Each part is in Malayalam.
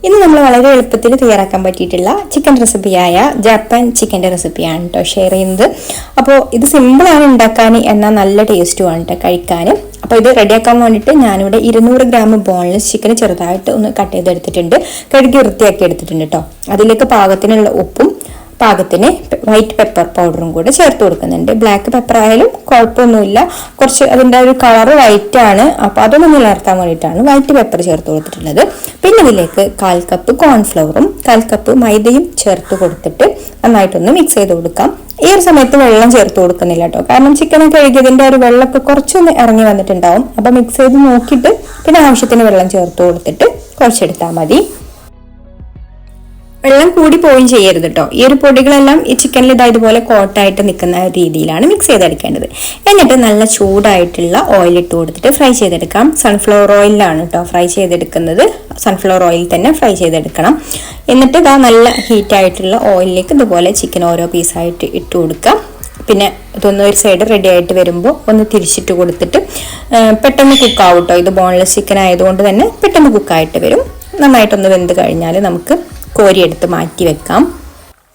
ഇന്ന് നമ്മൾ വളരെ എളുപ്പത്തിൽ തയ്യാറാക്കാൻ പറ്റിയിട്ടുള്ള ചിക്കൻ റെസിപ്പിയായ ജപ്പാൻ ചിക്കൻ്റെ റെസിപ്പിയാണ് കേട്ടോ ഷെയർ ചെയ്യുന്നത്. അപ്പോൾ ഇത് സിമ്പിളാണ് ഉണ്ടാക്കാൻ, എന്നാൽ നല്ല ടേസ്റ്റുമാണ് കേട്ടോ കഴിക്കാൻ. അപ്പോൾ ഇത് റെഡിയാക്കാൻ വേണ്ടിയിട്ട് ഞാനിവിടെ 200 ഗ്രാം ബോൺലെസ് ചിക്കൻ ചെറുതായിട്ട് ഒന്ന് കട്ട് ചെയ്തെടുത്തിട്ടുണ്ട്, കഴുകി വൃത്തിയാക്കി എടുത്തിട്ടുണ്ട് കേട്ടോ. അതിലേക്ക് പാകത്തിനുള്ള ഉപ്പും പാകത്തിന് വൈറ്റ് പെപ്പർ പൗഡറും കൂടെ ചേർത്ത് കൊടുക്കുന്നുണ്ട്. ബ്ലാക്ക് പെപ്പർ ആയാലും കുഴപ്പമൊന്നുമില്ല, കുറച്ച് അതിൻ്റെ ഒരു കളർ വൈറ്റ് ആണ്, അപ്പോൾ അതൊന്ന് നിലനിർത്താൻ വേണ്ടിയിട്ടാണ് വൈറ്റ് പെപ്പർ ചേർത്ത് കൊടുത്തിട്ടുള്ളത്. പിന്നെ ഇതിലേക്ക് 1/4 കപ്പ് കോൺഫ്ലവറും 1/4 കപ്പ് മൈദയും ചേർത്ത് കൊടുത്തിട്ട് നന്നായിട്ടൊന്ന് മിക്സ് ചെയ്ത് കൊടുക്കാം. ഈ ഒരു സമയത്ത് വെള്ളം ചേർത്ത് കൊടുക്കുന്നില്ല കേട്ടോ, കാരണം ചിക്കൻ കഴുകിയതിൻ്റെ ഒരു വെള്ളമൊക്കെ കുറച്ചൊന്ന് ഇറങ്ങി വന്നിട്ടുണ്ടാവും. അപ്പോൾ മിക്സ് ചെയ്ത് നോക്കിയിട്ട് പിന്നെ ആവശ്യത്തിന് വെള്ളം ചേർത്ത് കൊടുത്തിട്ട് കുറച്ചെടുത്താൽ മതി. വെള്ളം കൂടി പോവുകയും ചെയ്യരുത് കേട്ടോ. ഈ ഒരു പൊടികളെല്ലാം ഈ ചിക്കനിൽ ഇതുപോലെ കോട്ടായിട്ട് നിൽക്കുന്ന രീതിയിലാണ് മിക്സ് ചെയ്തെടുക്കേണ്ടത്. എന്നിട്ട് നല്ല ചൂടായിട്ടുള്ള ഓയിൽ ഇട്ട് കൊടുത്തിട്ട് ഫ്രൈ ചെയ്തെടുക്കാം. സൺഫ്ലവർ ഓയിലാണ് കേട്ടോ ഫ്രൈ ചെയ്തെടുക്കുന്നത്. സൺഫ്ലവർ ഓയിൽ തന്നെ ഫ്രൈ ചെയ്തെടുക്കണം. എന്നിട്ട് ഇതാ നല്ല ഹീറ്റായിട്ടുള്ള ഓയിലിലേക്ക് ഇതുപോലെ ചിക്കൻ ഓരോ പീസായിട്ട് ഇട്ട് കൊടുക്കാം. പിന്നെ ഇതൊന്ന് ഒരു സൈഡ് റെഡി ആയിട്ട് വരുമ്പോൾ ഒന്ന് തിരിച്ചിട്ട് കൊടുത്തിട്ട് പെട്ടെന്ന് കുക്കാവും കേട്ടോ. ഇത് ബോൺലെസ് ചിക്കൻ ആയതുകൊണ്ട് തന്നെ പെട്ടെന്ന് കുക്കായിട്ട് വരും. നന്നായിട്ടൊന്ന് വെന്ത് കഴിഞ്ഞാൽ നമുക്ക് കോരിയെടുത്ത് മാറ്റി വെക്കാം.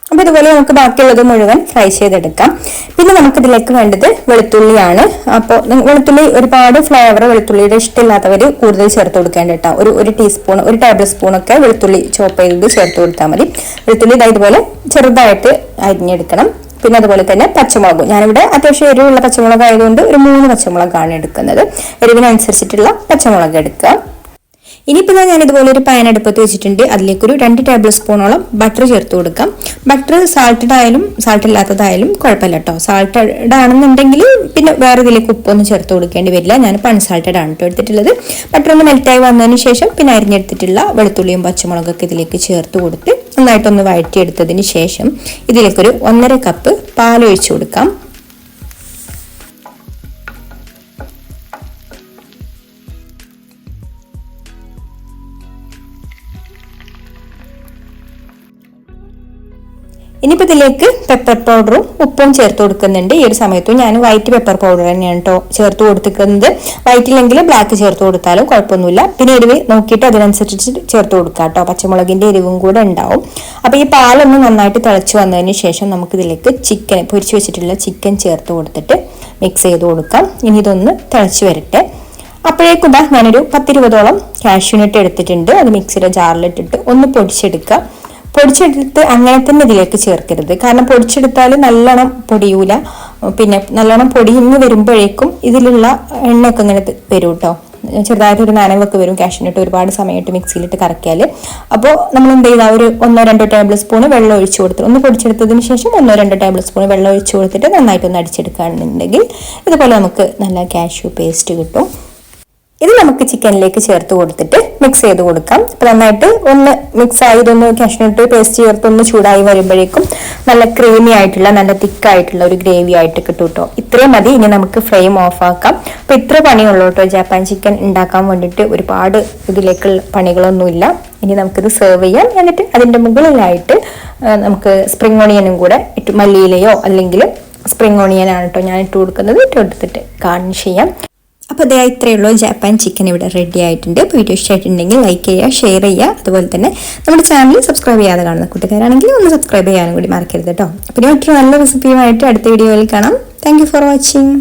അപ്പോൾ ഇതുപോലെ നമുക്ക് ബാക്കിയുള്ളത് മുഴുവൻ ഫ്രൈ ചെയ്തെടുക്കാം. പിന്നെ നമുക്കിതിലേക്ക് വേണ്ടത് വെളുത്തുള്ളിയാണ്. അപ്പോൾ വെളുത്തുള്ളി ഒരുപാട് ഫ്ലേവർ വെളുത്തുള്ളിയുടെ ഇഷ്ടമില്ലാത്തവർ കൂടുതൽ ചേർത്ത് കൊടുക്കേണ്ട കേട്ടോ. ഒരു ടീസ്പൂൺ 1 ടേബിൾ സ്പൂണൊക്കെ വെളുത്തുള്ളി ചോപ്പ് ചെയ്ത് ചേർത്ത് കൊടുത്താൽ മതി. വെളുത്തുള്ളി ഇതുപോലെ ചെറുതായിട്ട് അരിഞ്ഞെടുക്കണം. പിന്നെ അതുപോലെ തന്നെ പച്ചമുളകും, ഞാനിവിടെ അത്യാവശ്യം എരിവുള്ള പച്ചമുളക് ആയതുകൊണ്ട് ഒരു 3 പച്ചമുളകാണ് എടുക്കുന്നത്. എരിവിനനുസരിച്ചിട്ടുള്ള പച്ചമുളക് എടുക്കുക. ഇനിയിപ്പോൾ ഞാൻ ഇതുപോലെ ഒരു പാൻ അടുപ്പത്ത് വെച്ചിട്ടുണ്ട്. അതിലേക്കൊരു 2 ടേബിൾ സ്പൂണോളം ബട്ടർ ചേർത്ത് കൊടുക്കാം. ബട്ടർ സാൾട്ടഡ് ആയാലും സാൾട്ട് ഇല്ലാത്തതായാലും കുഴപ്പമില്ല കേട്ടോ. സാൾട്ടഡ് ആണെന്നുണ്ടെങ്കിൽ പിന്നെ വേറെ ഇതിലേക്ക് ഉപ്പൊന്നും ചേർത്ത് കൊടുക്കേണ്ടി വരില്ല. ഞാനിപ്പോൾ അൺസാൾട്ടഡ് ആണ് കേട്ടോ എടുത്തിട്ടുള്ളത്. ബട്ടർ ഒന്ന് മെൽറ്റായി വന്നതിന് ശേഷം പിന്നെ അരിഞ്ഞെടുത്തിട്ടുള്ള വെളുത്തുള്ളിയും പച്ചമുളകൊക്കെ ഇതിലേക്ക് ചേർത്ത് കൊടുത്ത് നന്നായിട്ടൊന്ന് വഴറ്റിയെടുത്തതിന് ശേഷം ഇതിലേക്കൊരു 1.5 കപ്പ് പാലൊഴിച്ച് കൊടുക്കാം. ഇനിയിപ്പോൾ ഇതിലേക്ക് പെപ്പർ പൗഡറും ഉപ്പും ചേർത്ത് കൊടുക്കുന്നുണ്ട്. ഈ ഒരു സമയത്തും ഞാൻ വൈറ്റ് പെപ്പർ പൗഡർ തന്നെയാണ് കേട്ടോ ചേർത്ത് കൊടുത്തിരിക്കുന്നത്. വൈറ്റില്ലെങ്കിൽ ബ്ലാക്ക് ചേർത്ത് കൊടുത്താലും കുഴപ്പമൊന്നുമില്ല. പിന്നെ എരിവ് നോക്കിയിട്ട് അതിനനുസരിച്ച് ചേർത്ത് കൊടുക്കാം കേട്ടോ. പച്ചമുളകിൻ്റെ എരിവും കൂടെ ഉണ്ടാവും. അപ്പോൾ ഈ പാലൊന്ന് നന്നായിട്ട് തിളച്ച് വന്നതിന് ശേഷം നമുക്കിതിലേക്ക് ചിക്കൻ പൊരിച്ച് വെച്ചിട്ടുള്ള ചിക്കൻ ചേർത്ത് കൊടുത്തിട്ട് മിക്സ് ചെയ്ത് കൊടുക്കാം. ഇനി ഇതൊന്ന് തിളച്ച് വരട്ടെ. അപ്പോഴേക്കും ഞാനൊരു 10-20ഓളം കാഷ്യൂനട്ട് എടുത്തിട്ടുണ്ട്. അത് മിക്സിയുടെ ജാറിലിട്ടിട്ട് ഒന്ന് പൊടിച്ചെടുക്കുക. പൊടിച്ചെടുത്ത് അങ്ങനെ തന്നെ ഇതിലേക്ക് ചേർക്കരുത്, കാരണം പൊടിച്ചെടുത്താൽ നല്ലോണം പൊടിയൂല. പിന്നെ നല്ലോണം പൊടിഞ്ഞ് വരുമ്പോഴേക്കും ഇതിലുള്ള എണ്ണയൊക്കെ ഇങ്ങനെ വരും കേട്ടോ. ചെറുതായിട്ടൊരു നനവൊക്കെ വരും കാഷ്യൂനട്ട് ഒരുപാട് സമയമായിട്ട് മിക്സിയിലിട്ട് കറക്കിയാൽ. അപ്പോൾ നമ്മൾ എന്ത് ചെയ്താൽ ഒരു 1-2 ടേബിൾ സ്പൂൺ വെള്ളം ഒഴിച്ച് കൊടുത്ത് ഒന്ന് പൊടിച്ചെടുത്തതിന് ശേഷം 1-2 ടേബിൾ സ്പൂൺ വെള്ളം ഒഴിച്ച് കൊടുത്തിട്ട് നന്നായിട്ടൊന്ന് അടിച്ചെടുക്കുകയാണെന്നുണ്ടെങ്കിൽ ഇതുപോലെ നമുക്ക് നല്ല കാഷ്യൂ പേസ്റ്റ് കിട്ടും. ഇത് നമുക്ക് ചിക്കനിലേക്ക് ചേർത്ത് കൊടുത്തിട്ട് മിക്സ് ചെയ്ത് കൊടുക്കാം. അപ്പോൾ നന്നായിട്ട് ഒന്ന് മിക്സ് ആയതൊന്ന് കാഷ്യൂനട്ട് പേസ്റ്റ് ചേർത്ത് ഒന്ന് ചൂടായി വരുമ്പോഴേക്കും നല്ല ക്രീമി ആയിട്ടുള്ള നല്ല തിക്കായിട്ടുള്ള ഒരു ഗ്രേവി ആയിട്ട് കിട്ടും കേട്ടോ. ഇത്രയും മതി. ഇനി നമുക്ക് ഫ്ലെയിം ഓഫ് ആക്കാം. അപ്പോൾ ഇത്ര പണിയുള്ളൂ കേട്ടോ ജപ്പാൻ ചിക്കൻ ഉണ്ടാക്കാൻ വേണ്ടിയിട്ട്. ഒരുപാട് ഇതിലേക്കുള്ള പണികളൊന്നുമില്ല. ഇനി നമുക്കിത് സെർവ് ചെയ്യാം. എന്നിട്ട് അതിൻ്റെ മുകളിലായിട്ട് നമുക്ക് സ്പ്രിംഗ് ഓണിയനും കൂടെ ഇട്ട്, മല്ലിയിലയോ അല്ലെങ്കിൽ സ്പ്രിംഗ് ഓണിയനാണ് കേട്ടോ ഞാൻ ഇട്ട് കൊടുക്കുന്നത്, ഇട്ട് കൊടുത്തിട്ട് ഗാർണിഷ് ചെയ്യാം. അപ്പോൾ അതേ ഇത്രയേ ഉള്ളൂ. ജപ്പാൻ ചിക്കൻ ഇവിടെ റെഡി ആയിട്ടുണ്ട്. അപ്പോൾ വീഡിയോ ഇഷ്ടമായിട്ടുണ്ടെങ്കിൽ ലൈക്ക് ചെയ്യുക, ഷെയർ ചെയ്യുക. അതുപോലെ തന്നെ നമ്മുടെ ചാനൽ സബ്സ്ക്രൈബ് ചെയ്യാതെ കാണുന്ന കൂട്ടുകാരാണെങ്കിൽ ഒന്ന് സബ്സ്ക്രൈബ് ചെയ്യാനും കൂടി മറക്കരുത് കേട്ടോ. അപ്പോൾ മറ്റൊരു നല്ല റെസിപ്പിയുമായിട്ട് അടുത്ത വീഡിയോയിൽ കാണാം. Thank you for watching.